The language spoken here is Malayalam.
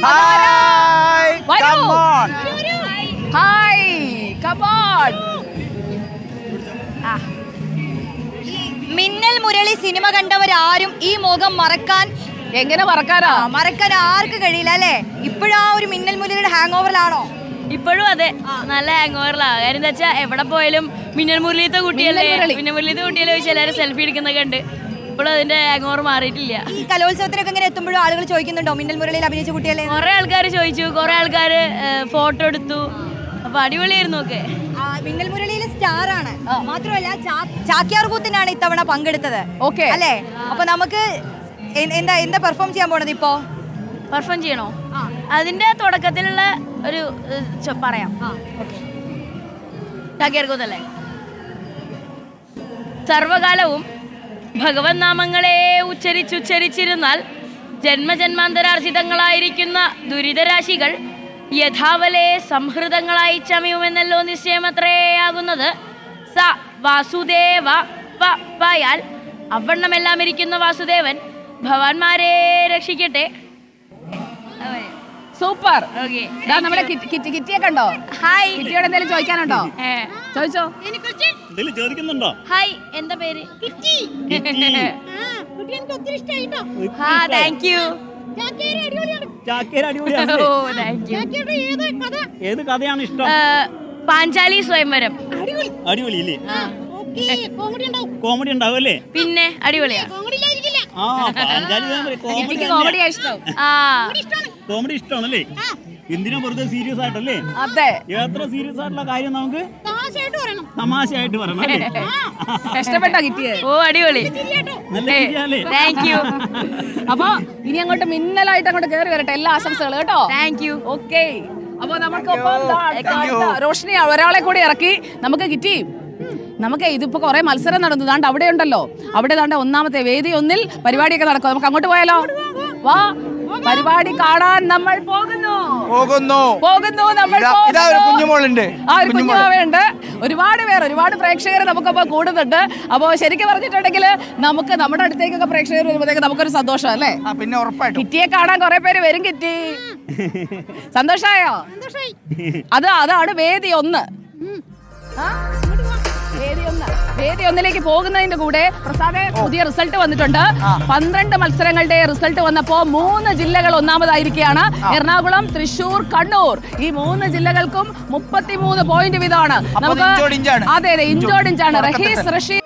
Hi come on hi come on. Minnal Murali cinema കണ്ടവരാരും ഈ മുഖം മറക്കാൻ എങ്ങനെ മറക്കാൻ ആർക്ക് കഴിയില്ല അല്ലേ? ഇപ്പോഴാ ഒരു മിന്നൽ മുരളിയുടെ ഹാങ് ഓവറിലാണോ? ഇപ്പോഴും അതെ, നല്ല ഹാങ് ഓവറിലാണ്. കാര്യം എന്താ വെച്ചാൽ എവിടെ പോയാലും മിന്നൽ മുരളിയത്തെ കുട്ടിയല്ലേ വെച്ച് എല്ലാവരും സെൽഫി എടുക്കുന്നൊക്കെ ഉണ്ട്. ഇപ്പോഴും അതിന്റെ ഹാങ് ഓവർ മാറിയിട്ടില്ല. ഈ കലോത്സവത്തിനൊക്കെ ഇങ്ങനെ എത്തുമ്പോഴും ആളുകൾ ചോദിക്കുന്നുണ്ടോ മിന്നൽ മുരളിയിൽ അഭിനയിച്ച കുട്ടിയല്ലേ? കുറെ ആൾക്കാർ ചോദിച്ചു, കുറെ ആൾക്കാർ ഫോട്ടോ എടുത്തു. അപ്പൊ അടിപൊളിയായിരുന്നു. ഒക്കെ മിന്നൽ മുരളിയിലെ സ്റ്റാർ ആണ്. മാത്രമല്ല ചാക്യാർ കൂത്തിനാണ് ഇത്തവണ പങ്കെടുത്തത്. ഓക്കെ അല്ലേ? അപ്പൊ നമുക്ക് എന്താ പെർഫോം ചെയ്യാൻ പോണത് ഇപ്പോ? പെർഫോം ചെയ്യണോ? അതിന്റെ തുടക്കത്തിലുള്ള ഒരു പറയാം. ചാക്യാർകൂത്തല്ലേ? സർവകാലവും ഭഗവത് നാമങ്ങളെ ഉച്ചരിച്ചിരുന്നാൽ ജന്മജന്മാന്തരാർജിതങ്ങളായിരിക്കുന്ന ദുരിതരാശികൾ യഥാവലെ സംഹൃതങ്ങളായി ചമയുമെന്നല്ലോ നിശ്ചയമത്രയാകുന്നത്. സ വാസുദേവ പായാൽ അവണ്ണമെല്ലാം ഇരിക്കുന്ന വാസുദേവൻ ഭഗവാന്മാരെ രക്ഷിക്കട്ടെ. സൂപ്പർ. ഓക്കെ, നമ്മുടെ കിറ്റിയെ കണ്ടോ? ഹായ്. കിറ്റിയോട് എന്തെങ്കിലും ചോദിക്കാനുണ്ടോ? ചോദിച്ചോ. ചോദിക്കുന്നുണ്ടോ? ഹായ്, എന്താ പേര്? Thank you. ഏത് കഥയാണ് ഇഷ്ടം? പാഞ്ചാലി സ്വയംവരം. അടിപൊളിയല്ലേ? കോമഡി ഉണ്ടാവും അല്ലേ? പിന്നെ അടിപൊളിയാ. കോമഡി ഇഷ്ടമാണല്ലേ? എന്തിനാ വെറുതെ സീരിയസ് ആയിട്ടല്ലേ? അതെ, എത്ര സീരിയസ് ആയിട്ടുള്ള കാര്യം നമുക്ക് തമാശയായിട്ട് പറയണം അല്ലേ? ഇഷ്ടപ്പെട്ടോ കിട്ടിയത്? ഓ അടിപൊളി, താങ്ക് യു. അപ്പൊ ഇനി അങ്ങോട്ട് മിന്നലായിട്ട് അങ്ങോട്ട് കേറി വരട്ടെ. എല്ലാ ആശംസകളും കേട്ടോ. Thank you. ഓക്കെ, അപ്പൊ റോഷിനി ഒരാളെ കൂടി ഇറക്കി. നമുക്ക് കിറ്റി, നമുക്ക് ഇതിപ്പോ കുറെ മത്സരം നടന്നു. ദാണ്ട് അവിടെ ഉണ്ടല്ലോ, അവിടെ ദാണ്ട് ഒന്നാമത്തെ വേദി 1 പരിപാടിയൊക്കെ നടക്കും. നമുക്ക് അങ്ങോട്ട് പോയാലോ? വാ, പരിപാടി കാണാൻ നമ്മൾ പോകുന്നു. നമ്മൾ കുഞ്ഞുമോളുണ്ട്, കുഞ്ഞുമാവയുണ്ട്, ഒരുപാട് പ്രേക്ഷകർ നമുക്കപ്പോ കൂടുന്നുണ്ട്. അപ്പൊ ശരിക്കും പറഞ്ഞിട്ടുണ്ടെങ്കിൽ നമുക്ക് നമ്മുടെ അടുത്തേക്കൊക്കെ പ്രേക്ഷകർ വരുമ്പോഴത്തേക്ക് നമുക്കൊരു സന്തോഷം അല്ലേ? പിന്നെ ഉറപ്പായിട്ടും കിറ്റിയെ കാണാൻ കുറെ പേര് വരും. കിറ്റി സന്തോഷായോ? അതാണ് വേദി 1. വേദി 1ലേക്ക് പോകുന്നതിന്റെ കൂടെ പ്രസാദേ പുതിയ റിസൾട്ട് വന്നിട്ടുണ്ട്. 12 മത്സരങ്ങളുടെ റിസൾട്ട് വന്നപ്പോ 3 ജില്ലകൾ ഒന്നാമതായിരിക്കുകയാണ്. എറണാകുളം, തൃശൂർ, കണ്ണൂർ. ഈ 3 ജില്ലകൾക്കും 33 പോയിന്റ് വീതമാണ്. നമുക്ക് അതെ ഇഞ്ചോടിഞ്ചാണ്. റഹീസ്, റഷീദ്,